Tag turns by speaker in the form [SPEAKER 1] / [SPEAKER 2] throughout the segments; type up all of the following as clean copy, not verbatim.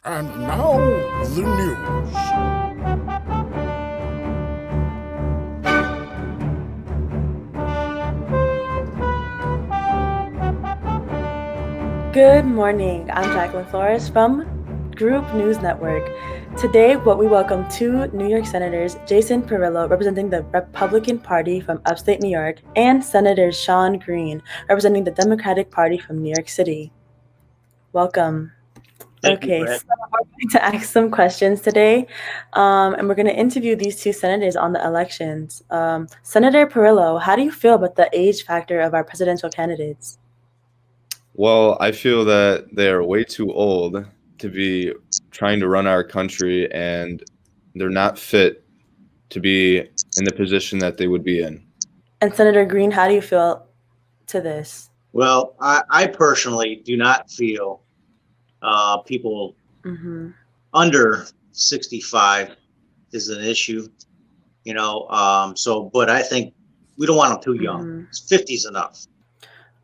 [SPEAKER 1] And now, the news.
[SPEAKER 2] Good morning. I'm Jacqueline Flores from Group News Network. Today, we welcome two New York Senators, Jason Perillo, representing the Republican Party from upstate New York, and Senator Shawn Greene, representing the Democratic Party from New York City. Welcome.
[SPEAKER 3] Thank you,
[SPEAKER 2] Okay,
[SPEAKER 3] Brad.
[SPEAKER 2] so we're going to ask some questions today, and we're going to interview these two senators on the elections. Senator Perillo, how do you feel about the age factor of our presidential candidates?
[SPEAKER 4] Well, I feel that they are way too old to be trying to run our country, and they're not fit to be in the position that they would be in.
[SPEAKER 2] And Senator Greene, how do you feel to this?
[SPEAKER 3] Well, I personally do not feel people under 65 is an issue, but I think we don't want them too young. 50 is enough.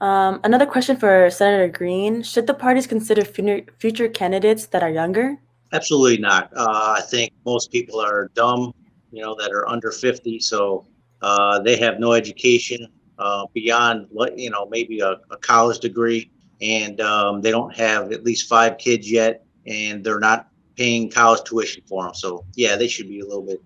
[SPEAKER 2] Another question for Senator Greene. Should the parties consider future candidates that are younger?
[SPEAKER 3] Absolutely not. I think most people are dumb, that are under 50. So they have no education beyond, maybe a college degree. And they don't have at least 5 kids yet. And they're not paying college tuition for them. So, yeah, they should be a little bit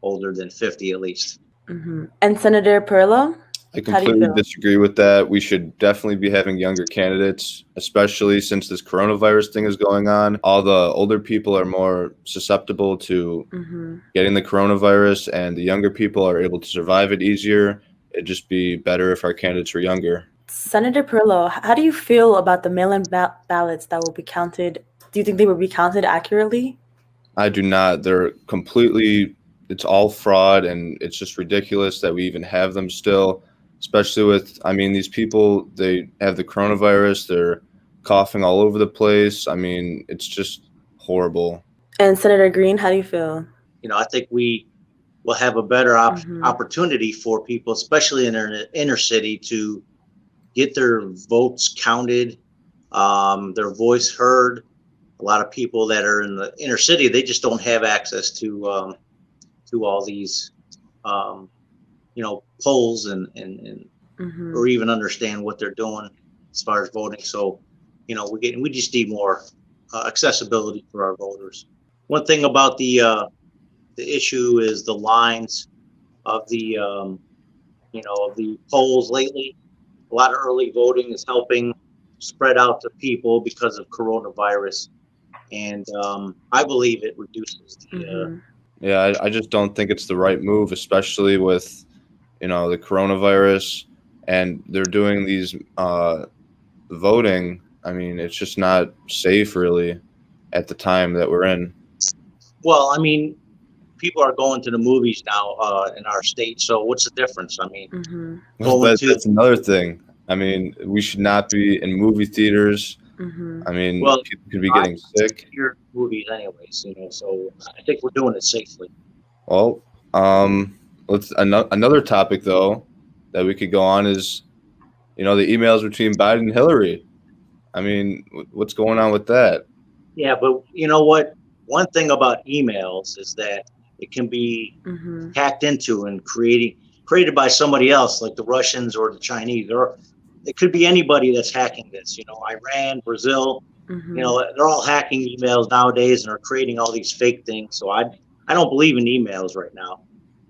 [SPEAKER 3] older than 50 at least.
[SPEAKER 2] And Senator Perillo?
[SPEAKER 4] I completely disagree with that. We should definitely be having younger candidates, especially since this coronavirus thing is going on. All the older people are more susceptible to getting the coronavirus, and the younger people are able to survive it easier. It'd just be better if our candidates were younger.
[SPEAKER 2] Senator Perillo, how do you feel about the mail-in ballots that will be counted? Do you think they will be counted accurately?
[SPEAKER 4] I do not. They're completely, it's all fraud, and it's just ridiculous that we even have them still. Especially with, these people, they have the coronavirus, they're coughing all over the place. It's just horrible.
[SPEAKER 2] And Senator Greene, how do you feel?
[SPEAKER 3] I think we will have a better opportunity for people, especially in their inner city, to get their votes counted, their voice heard. A lot of people that are in the inner city, they just don't have access to all these polls and or even understand what they're doing as far as voting. So, we just need more accessibility for our voters. One thing about the issue is the lines of the of the polls lately. A lot of early voting is helping spread out to people because of coronavirus, and I believe it reduces the.
[SPEAKER 4] Yeah, I just don't think it's the right move, especially with the coronavirus, and they're doing these voting. It's just not safe really at the time that we're in.
[SPEAKER 3] Well, people are going to the movies now in our state, so what's the difference?
[SPEAKER 4] That's another thing. We should not be in movie theaters. People could be getting sick.
[SPEAKER 3] Movies anyways, so I think we're doing it safely.
[SPEAKER 4] Well, let's another topic though that we could go on is, the emails between Biden and Hillary. What's going on with that?
[SPEAKER 3] Yeah, but you know what? One thing about emails is that it can be hacked into and created by somebody else, like the Russians or the Chinese, or it could be anybody that's hacking this. Iran, Brazil. They're all hacking emails nowadays and are creating all these fake things. So I don't believe in emails right now.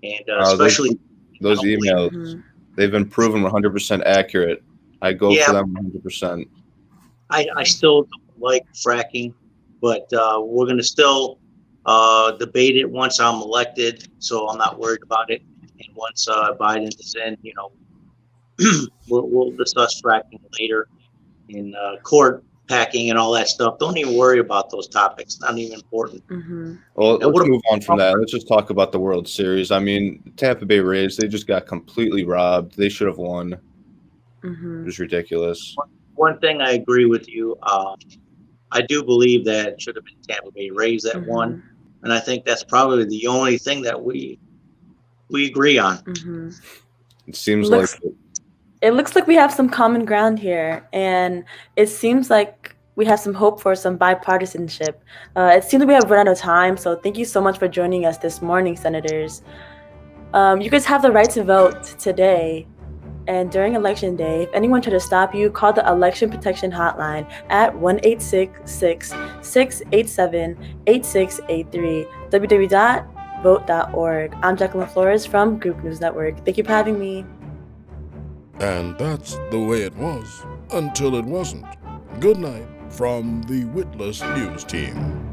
[SPEAKER 3] And especially
[SPEAKER 4] those emails, they've been proven 100% accurate. I go for them 100%.
[SPEAKER 3] I still don't like fracking, but we're going to still debate it once I'm elected, so I'm not worried about it. And once Biden is in, we'll discuss fracking later in court packing and all that stuff. Don't even worry about those topics. Not even important.
[SPEAKER 4] Well, let's move on from that. Let's just talk about the World Series. Tampa Bay Rays, they just got completely robbed. They should have won. It was ridiculous.
[SPEAKER 3] One thing I agree with you. I do believe that it should have been Tampa Bay Rays that won. And I think that's probably the only thing that we agree on.
[SPEAKER 4] It seems like
[SPEAKER 2] it looks like we have some common ground here, and it seems like we have some hope for some bipartisanship. It seems like we have run out of time, so thank you so much for joining us this morning, Senators. You guys have the right to vote today. And during Election Day, if anyone tried to stop you, call the Election Protection Hotline at 1-866-687-8683, www.vote.org. I'm Jacqueline Flores from Group News Network. Thank you for having me.
[SPEAKER 1] And that's the way it was until it wasn't. Good night from the Witless News Team.